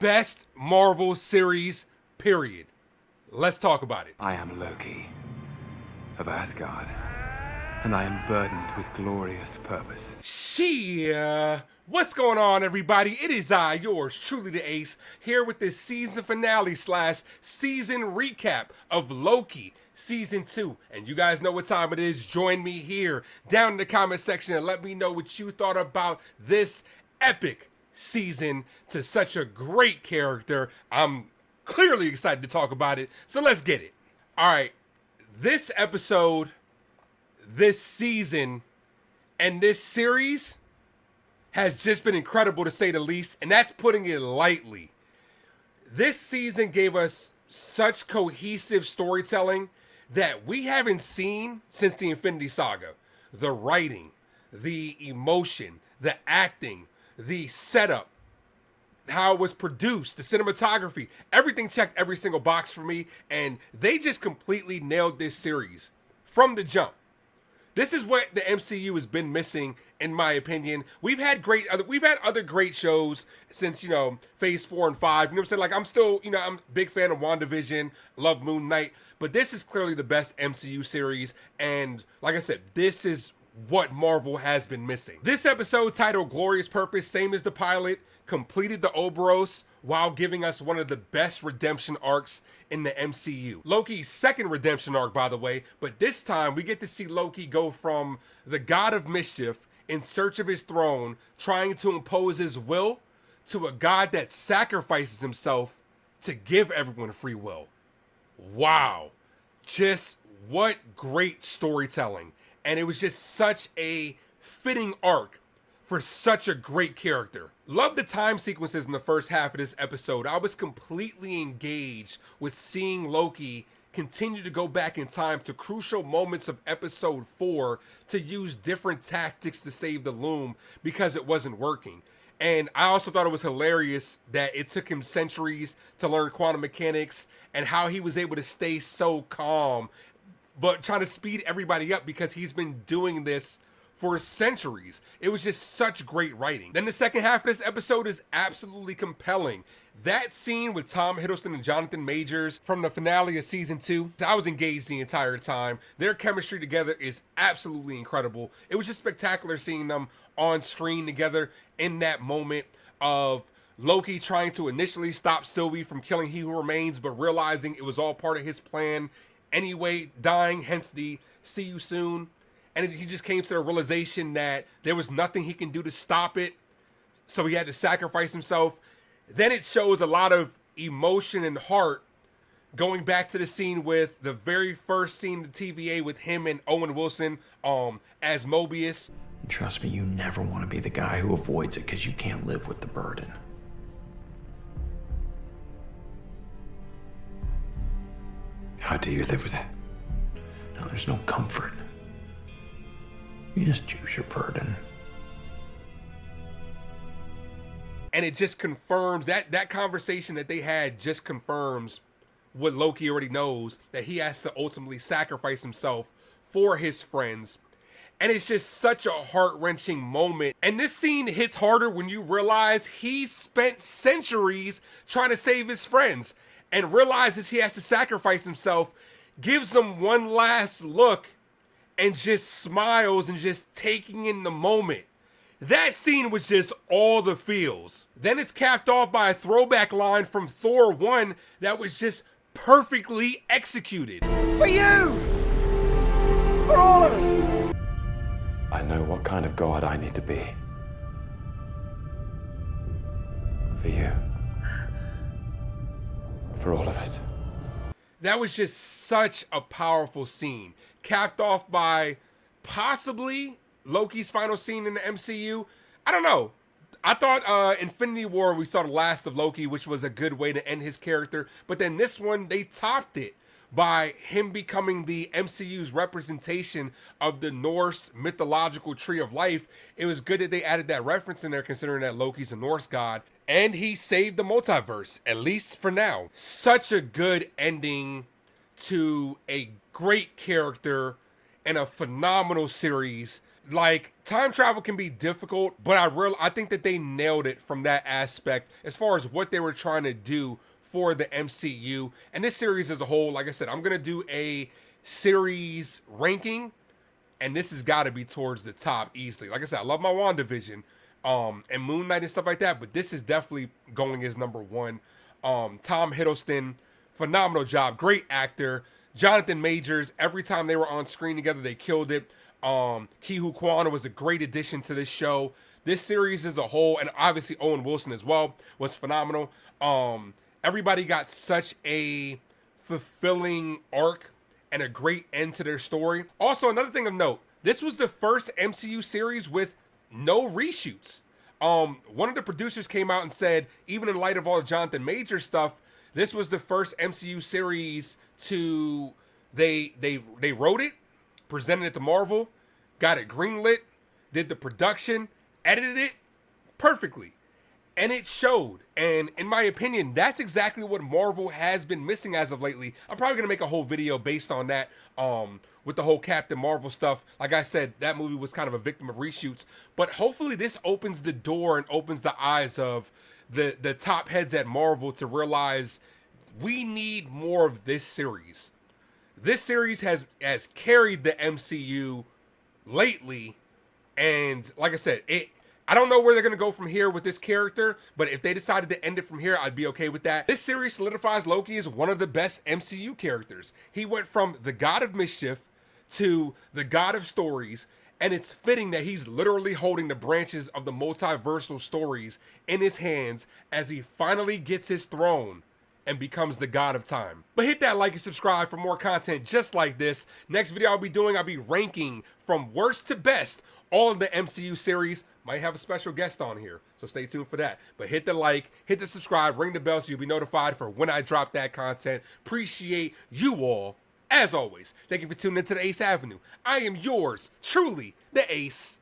best Marvel series, period. Let's talk about it. I am Loki of Asgard, and I am burdened with glorious purpose. What's going on, everybody? It is I, yours truly, the Ace, here with this season finale / season recap of Loki Season 2. And you guys know what time it is. Join me here down in the comment section and let me know what you thought about this epic season to such a great character. I'm clearly excited to talk about it, so let's get it. All right, this episode, this season, and this series has just been incredible to say the least, and that's putting it lightly. This season gave us such cohesive storytelling that we haven't seen since the Infinity Saga. The writing, the emotion, the acting, the setup, how it was produced, the cinematography, everything checked every single box for me, and they just completely nailed this series from the jump. This is what the MCU has been missing, in my opinion. We've had other great shows since, Phase 4 and 5. You know what I'm saying? Like, I'm still, I'm a big fan of WandaVision, love Moon Knight, but this is clearly the best MCU series, and like I said, this is what Marvel has been missing. This episode, titled Glorious Purpose, same as the pilot, completed the Ouroboros while giving us one of the best redemption arcs in the MCU. Loki's second redemption arc, by the way, but this time we get to see Loki go from the god of mischief in search of his throne, trying to impose his will, to a god that sacrifices himself to give everyone free will. Wow. Just what great storytelling. And it was just such a fitting arc for such a great character. Love the time sequences in the first half of this episode. I was completely engaged with seeing Loki continue to go back in time to crucial moments of episode 4 to use different tactics to save the Loom because it wasn't working. And I also thought it was hilarious that it took him centuries to learn quantum mechanics and how he was able to stay so calm, but trying to speed everybody up because he's been doing this for centuries. It was just such great writing. Then the second half of this episode is absolutely compelling. That scene with Tom Hiddleston and Jonathan Majors from the finale of season 2, I was engaged the entire time. Their chemistry together is absolutely incredible. It was just spectacular seeing them on screen together in that moment of Loki trying to initially stop Sylvie from killing He Who Remains, but realizing it was all part of his plan anyway, dying, hence the see you soon. And he just came to the realization that there was nothing he can do to stop it, so he had to sacrifice himself. Then it shows a lot of emotion and heart, going back to the scene with the very first scene of the TVA with him and Owen Wilson as Mobius. Trust me, you never want to be the guy who avoids it because you can't live with the burden. How do you live with it? No, there's no comfort. You just choose your burden. And it just confirms that conversation that they had just confirms what Loki already knows, that he has to ultimately sacrifice himself for his friends. And it's just such a heart-wrenching moment. And this scene hits harder when you realize he spent centuries trying to save his friends and realizes he has to sacrifice himself, gives them one last look, and just smiles and just taking in the moment. That scene was just all the feels. Then it's capped off by a throwback line from Thor 1 that was just perfectly executed. For you! For all of us! I know what kind of god I need to be. For you. For all of us. That was just such a powerful scene. Capped off by possibly Loki's final scene in the MCU. I don't know. I thought Infinity War, we saw the last of Loki, which was a good way to end his character. But then this one, they topped it by him becoming the MCU's representation of the Norse mythological tree of life. It was good that they added that reference in there, considering that Loki's a Norse god. And he saved the multiverse, at least for now. Such a good ending to a great character and a phenomenal series like time travel can be difficult, but I think that they nailed it from that aspect as far as what they were trying to do for the MCU and this series as a whole. Like I said, I'm gonna do a series ranking, and this has got to be towards the top easily. Like I said, I love my WandaVision, and Moon Knight and stuff like that, but this is definitely going as number one. Tom Hiddleston, phenomenal job, great actor. Jonathan Majors, every time they were on screen together, they killed it. Ki-Hu Kwan was a great addition to this show. This series as a whole, and obviously Owen Wilson as well, was phenomenal. Everybody got such a fulfilling arc and a great end to their story. Also, another thing of note, this was the first MCU series with no reshoots. One of the producers came out and said, even in light of all the Jonathan Major stuff, this was the first MCU series to they wrote it, presented it to Marvel, got it greenlit, did the production, edited it perfectly. And it showed. And in my opinion, that's exactly what Marvel has been missing as of lately. I'm probably going to make a whole video based on that, with the whole Captain Marvel stuff. Like I said, that movie was kind of a victim of reshoots. But hopefully this opens the door and opens the eyes of the top heads at Marvel to realize we need more of this series. This series has carried the MCU lately. And like I said, I don't know where they're going to go from here with this character, but if they decided to end it from here, I'd be okay with that. This series solidifies Loki as one of the best MCU characters. He went from the god of mischief to the god of stories, and it's fitting that he's literally holding the branches of the multiversal stories in his hands as he finally gets his throne and becomes the god of time. But hit that like and subscribe for more content just like this. Next video I'll be ranking from worst to best all of the MCU series. Might have a special guest on here, so stay tuned for that. But hit the like, hit the subscribe, ring the bell so you'll be notified for when I drop that content. Appreciate you all, as always. Thank you for tuning into the Ace Avenue. I am yours, truly, the Ace.